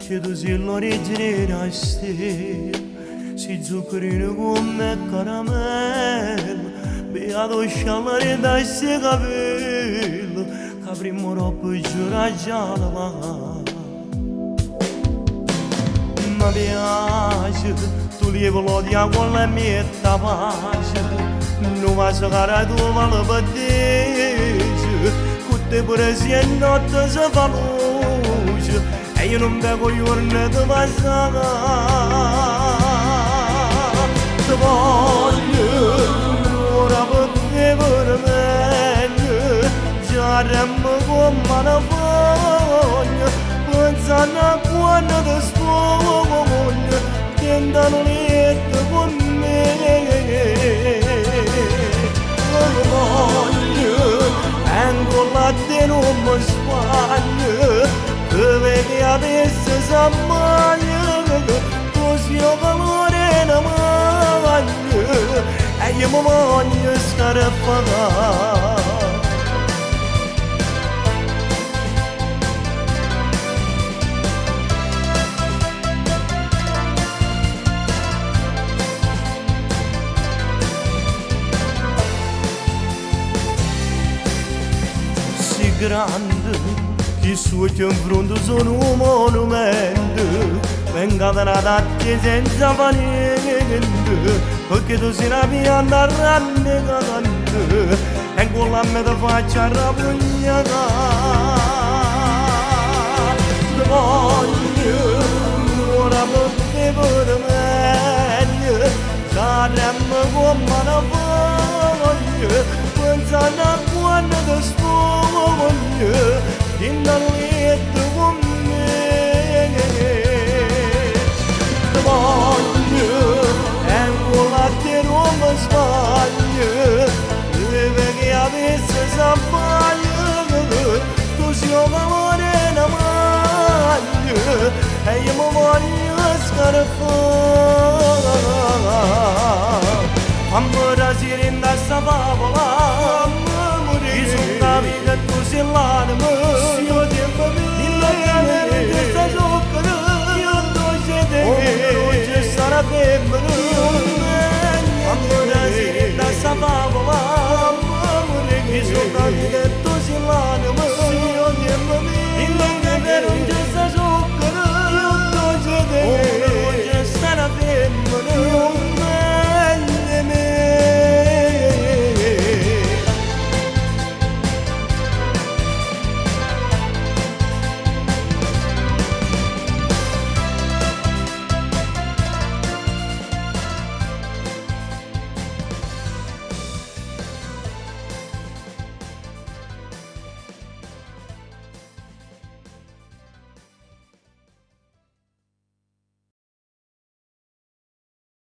chiedo se l'origine era stella, si zuccherino come caramello, beato sciallare dai suoi capelli, che prima roba giura già la va. Mi piace, tu lievolo di acqua la mia pace, non va a giocare tu ma lo battesci, con te pure si è notte si fa luce, e io non bevo giorni di passare. Ti voglio, ora per te per me, già remmo come la voglia, pensando a quando ti sfoglia, tentano letto con me. Lo voglio, ancora a te non mi sbaglio, che vedi adesso si ammaglia, così ho valore in maglia, e io mi voglio scarafare. Grande, chi suocchia in fronte sono un monumento, venga da te senza fare niente, perché tu sei una pianta rannegante, e con la me ti faccia rapugnare. Ti voglio, ora per te per me, saremmo come una voglia, pensando a quando ti sfoglia, in da letto con me. Ti voglio, e ancora a te non mi sbaglio, deve che adesso si abbaglia, tu sei un amore in maglia, e io mi voglio scarafare. Amore si rende a sta favola, chi sono capi che tu sei l'anima, io ti amo, dillo che me ne sta giocando, io non c'è te, non c'è sarà femmina. Amore si rende a sta favola, chi sono capi che tu sei l'anima,